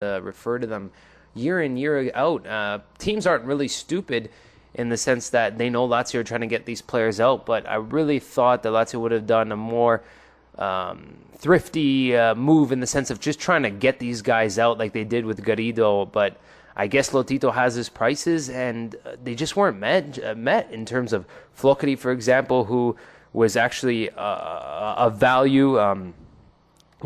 refer to them year in, year out. Teams aren't really stupid in the sense that they know Lazio are trying to get these players out, but I really thought that Lazio would have done a more thrifty move in the sense of just trying to get these guys out like they did with Garrido. But I guess Lotito has his prices, and they just weren't met in terms of Flockery, for example, who was actually a value.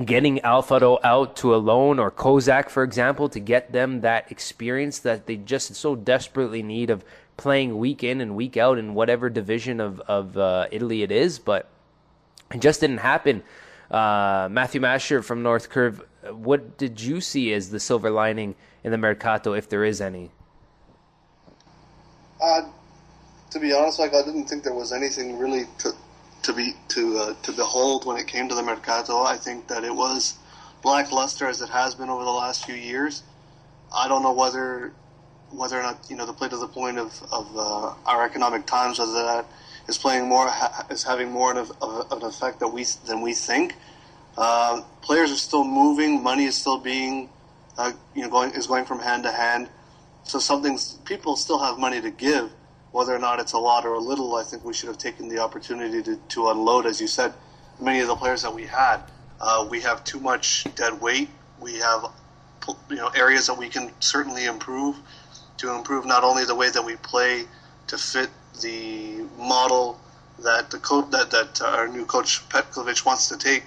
Getting Alfaro out to a loan, or Kozak, for example, to get them that experience that they just so desperately need of playing week in and week out in whatever division of Italy it is. But it just didn't happen. Matthew Masher from North Curve, what did you see as the silver lining in the Mercato, if there is any? To be honest, I didn't think there was anything really to behold when it came to the Mercato. I think that it was lackluster as it has been over the last few years. I don't know whether or not to play to the point of our economic times, whether that is playing more is having more of an effect than we think. Players are still moving, money is still being going from hand to hand. So people still have money to give. Whether or not it's a lot or a little, I think we should have taken the opportunity to unload, as you said, many of the players that we had. We have too much dead weight. We have areas that we can certainly improve, to improve not only the way that we play to fit the model that that our new coach Petkovic wants to take,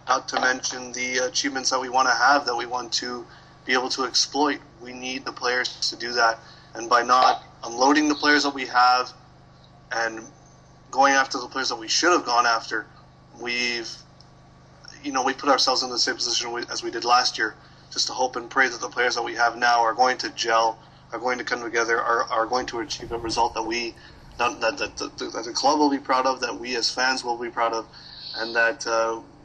not to mention the achievements that we want to have, that we want to be able to exploit. We need the players to do that, and by not unloading the players that we have and going after the players that we should have gone after, we put ourselves in the same position as we did last year, just to hope and pray that the players that we have now are going to gel, are going to come together, are going to achieve a result that the club will be proud of, that we as fans will be proud of, and that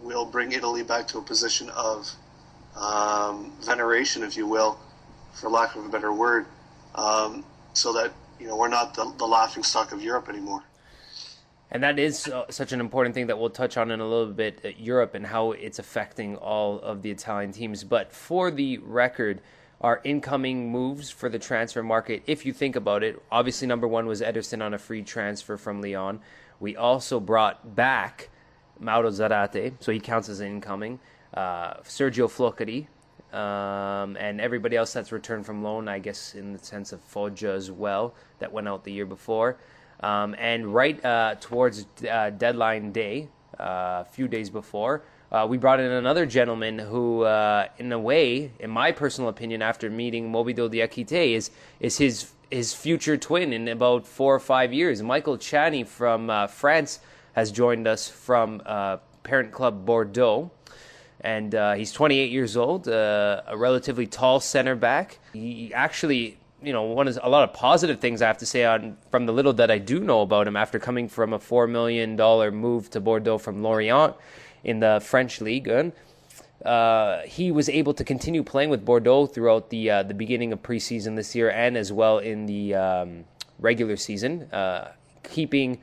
will bring Italy back to a position of veneration, if you will, for lack of a better word. So that we're not the laughing stock of Europe anymore. And that is such an important thing that we'll touch on in a little bit, Europe and how it's affecting all of the Italian teams. But for the record, our incoming moves for the transfer market, if you think about it, obviously number one was Ederson on a free transfer from Lyon. We also brought back Mauro Zarate, so he counts as an incoming. Sergio Flockery, and everybody else that's returned from loan, I guess in the sense of Foggia as well, that went out the year before. And right towards deadline day, a few days before, we brought in another gentleman who, in a way, in my personal opinion, after meeting Mobido Diakite, is his future twin in about 4 or 5 years. Michael Chani from France has joined us from parent club Bordeaux. And he's 28 years old, a relatively tall center back. He actually, a lot of positive things I have to say from the little that I do know about him after coming from a $4 million move to Bordeaux from Lorient in the French league. And he was able to continue playing with Bordeaux throughout the beginning of preseason this year, and as well in the regular season, keeping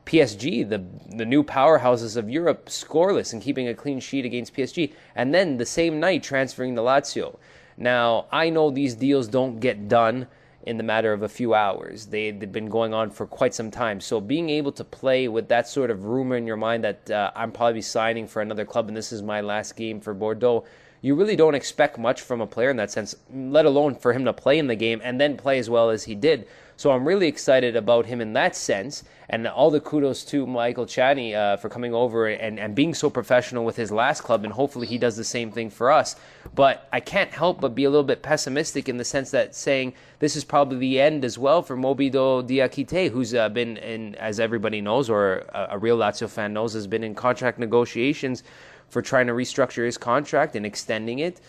PSG, the new powerhouses of Europe, scoreless and keeping a clean sheet against PSG, and then the same night transferring to Lazio. Now, I know these deals don't get done in the matter of a few hours. They've been going on for quite some time. So being able to play with that sort of rumor in your mind that I'm probably signing for another club and this is my last game for Bordeaux, you really don't expect much from a player in that sense, let alone for him to play in the game and then play as well as he did. So I'm really excited about him in that sense, and all the kudos to Michael Chani for coming over and being so professional with his last club, and hopefully he does the same thing for us. But I can't help but be a little bit pessimistic in the sense that saying this is probably the end as well for Mobido Diakite, who's been in, as everybody knows, or a real Lazio fan knows, has been in contract negotiations for trying to restructure his contract and extending it.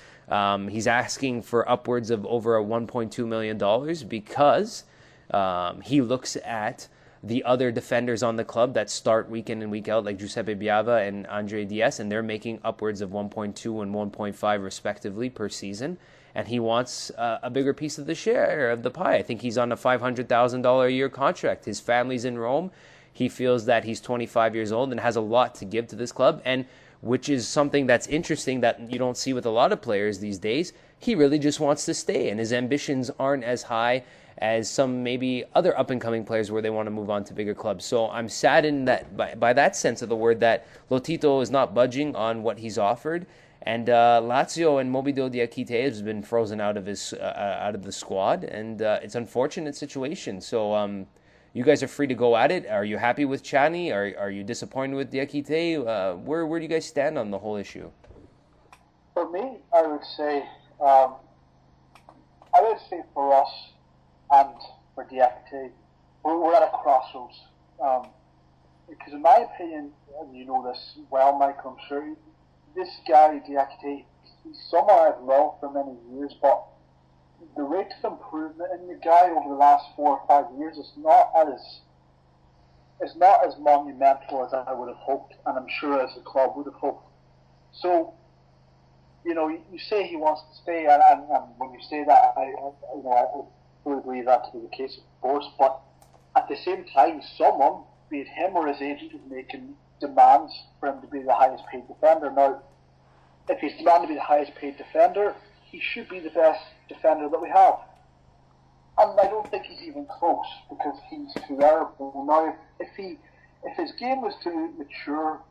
He's asking for upwards of over $1.2 million because he looks at the other defenders on the club that start week in and week out, like Giuseppe Biava and Andre Diaz, and they're making upwards of 1.2 and 1.5 respectively per season. And he wants a bigger piece of the share of the pie. I think he's on a $500,000 a year contract. His family's in Rome. He feels that he's 25 years old and has a lot to give to this club. And which is something that's interesting that you don't see with a lot of players these days. He really just wants to stay, and his ambitions aren't as high as some maybe other up-and-coming players where they want to move on to bigger clubs. So I'm saddened that by that sense of the word that Lotito is not budging on what he's offered. And Lazio and Mobido Diakite has been frozen out of the squad, and it's an unfortunate situation. So you guys are free to go at it. Are you happy with Chani? Are you disappointed with Diakite? Where do you guys stand on the whole issue? For me, I would say for us and for Diakite, we're at a crossroads. Because in my opinion, and you know this well, Michael, I'm sure, this guy, Diakite, he's someone I've loved for many years, but the rate of improvement in the guy over the last 4 or 5 years is not as monumental as I would have hoped, and I'm sure as the club would have hoped. So, you know, you say he wants to stay, and when you say that, I fully believe that to be the case, of course. But at the same time, someone, be it him or his agent, is making demands for him to be the highest paid defender. Now, if he's demanding to be the highest paid defender, he should be the best defender that we have. And I don't think he's even close, because he's too errable. Now, if his game was to mature,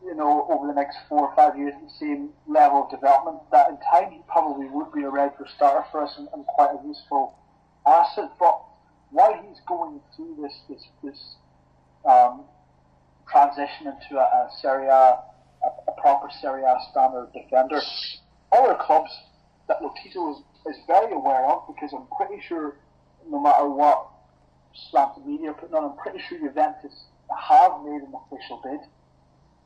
you know, over the next 4 or 5 years at the same level of development, that in time he probably would be a regular starter for us and quite a useful asset. But while he's going through this transition into a Serie A, a proper Serie A standard defender, other clubs that Lotito is very aware of, because I'm pretty sure no matter what slanted media are putting on, I'm pretty sure Juventus have made an official bid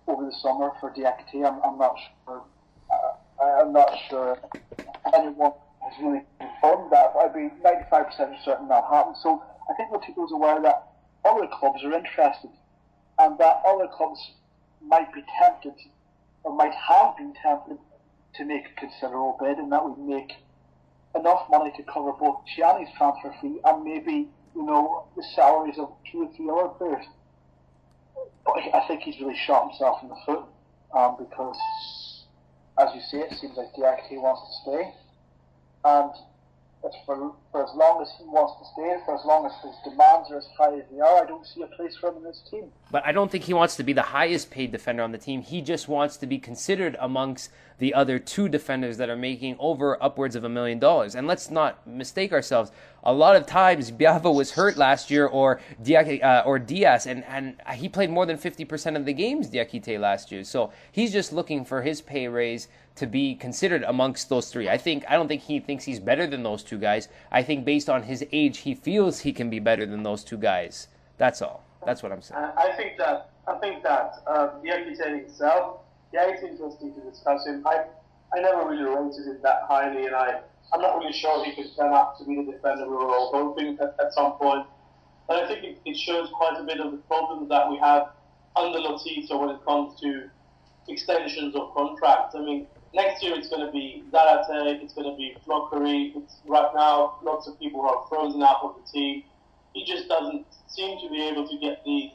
over the summer for Diakite. I'm not sure. I'm not sure anyone has really confirmed that, but I'd be 95% certain that happened. So I think Lotito's aware that other clubs are interested, and that other clubs might be tempted, or might have been tempted, to make a considerable bid, and that would make enough money to cover both Chiani's transfer fee and maybe, you know, the salaries of 2 or 3 other players. But I think he's really shot himself in the foot, because, as you say, it seems like Diakite wants to stay, and it's for as long as he wants to stay, for as long as his demands are as high as they are, I don't see a place for him in this team. But I don't think he wants to be the highest paid defender on the team. He just wants to be considered amongst the other 2 defenders that are making upwards of $1 million. And let's not mistake ourselves. A lot of times, Biava was hurt last year, or Diaz, and he played more than 50% of the games, Diakite, last year. So he's just looking for his pay raise to be considered amongst those 3. I don't think he thinks he's better than those 2 guys. I think based on his age, he feels he can be better than those 2 guys. That's all. That's what I'm saying. I think that Diakite himself, it's interesting to discuss him. I never really rated him that highly, and I'm not really sure he could turn up to be the defender we were all hoping at some point. But I think it shows quite a bit of the problems that we have under Lotito when it comes to extensions of contracts. I mean, next year it's going to be Zarate, it's going to be Flockery. Right now, lots of people are frozen out of the team. He just doesn't seem to be able to get these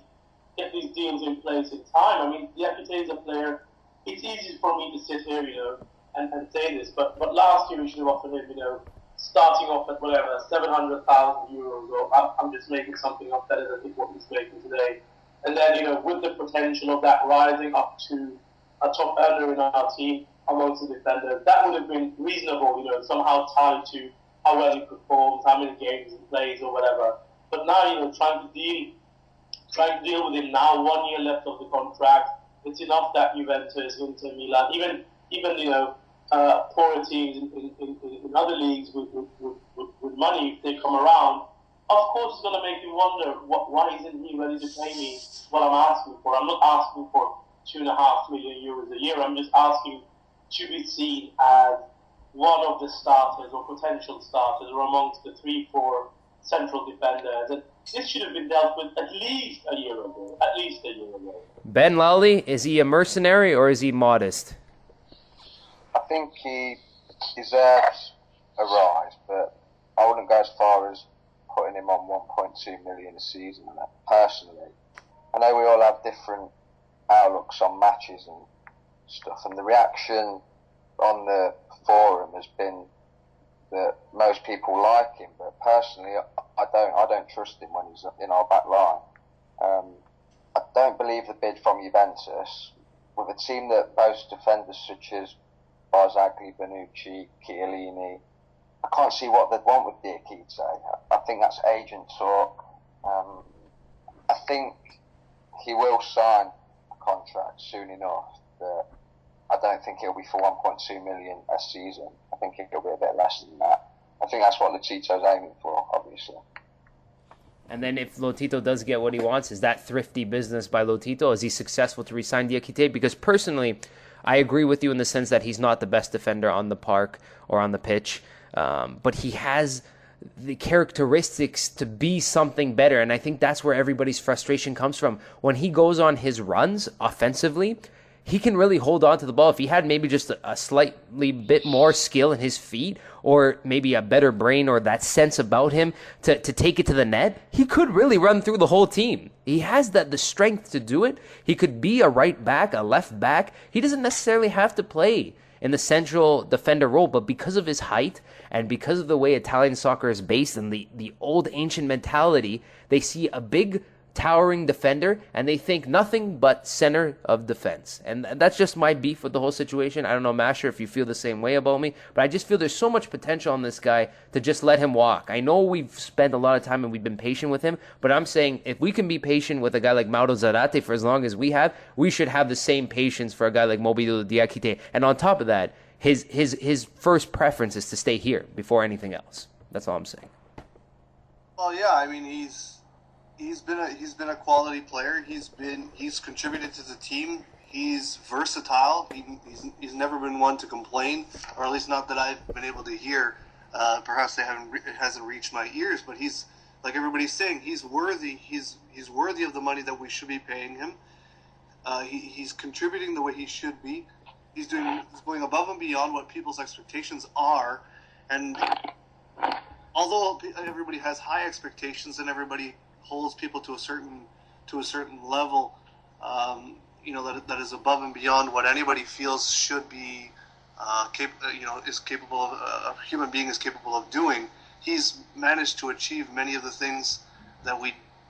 deals in place in time. I mean, Diakite is a player. It's easy for me to sit here, and say this, but last year we should have offered him, starting off at whatever, 700,000 euros, or I'm just making something up better than what he's making today. And then, with the potential of that rising up to a top earner in our team amongst the defenders, that would have been reasonable, somehow tied to how well he performs, how many games he plays, or whatever. But now, trying to deal with him now, 1 year left of the contract, it's enough that Juventus, Inter Milan, even poorer teams in other leagues with money, if they come around, of course it's going to make you wonder, why isn't he ready to pay me what I'm asking for? I'm not asking for 2.5 million euros a year. I'm just asking to be seen as one of the starters or potential starters, or amongst the 3-4 central defenders. And this should have been dealt with at least a year ago. Ben Lally, is he a mercenary or is he modest? I think he deserves a rise, but I wouldn't go as far as putting him on 1.2 million a season, personally. I know we all have different outlooks on matches and stuff, and the reaction on the forum has been that most people like him, but personally, I don't trust him when he's in our back line. I don't believe the bid from Juventus, with a team that boasts defenders such as Barzagli, Bonucci, Chiellini. I can't see what they'd want with Diakite. I think that's agent talk. I think he will sign a contract soon enough, but I don't think it'll be for 1.2 million a season. I think it'll be a bit less than that. I think that's what Lotito's aiming for, obviously. And then if Lotito does get what he wants, is that thrifty business by Lotito? Is he successful to re-sign Diakite? Because personally, I agree with you in the sense that he's not the best defender on the park or on the pitch, but he has the characteristics to be something better, and I think that's where everybody's frustration comes from. When he goes on his runs offensively, he can really hold on to the ball. If he had maybe just a slightly bit more skill in his feet, or maybe a better brain or that sense about him to take it to the net, he could really run through the whole team. He has the strength to do it. He could be a right back, a left back. He doesn't necessarily have to play in the central defender role, but because of his height and because of the way Italian soccer is based and the old ancient mentality, they see a big towering defender and they think nothing but center of defense. And that's just my beef with the whole situation. I don't know, Masher, if you feel the same way about me, but I just feel there's so much potential on this guy to just let him walk. I know we've spent a lot of time and we've been patient with him, but I'm saying if we can be patient with a guy like Mauro Zarate for as long as we have, we should have the same patience for a guy like Mobile Diakite. And on top of that, his first preference is to stay here before anything else. That's all I'm saying. Well, yeah, I mean, he's been a quality player. He's contributed to the team. He's versatile. He's never been one to complain, or at least not that I've been able to hear. Perhaps it hasn't reached my ears, but he's, like everybody's saying, he's worthy. He's worthy of the money that we should be paying him. He's contributing the way he should be. He's going above and beyond what people's expectations are, and although everybody has high expectations and everybody holds people to a certain level, that is above and beyond what anybody feels should be, is capable of, a human being is capable of doing. He's managed to achieve many of the things that we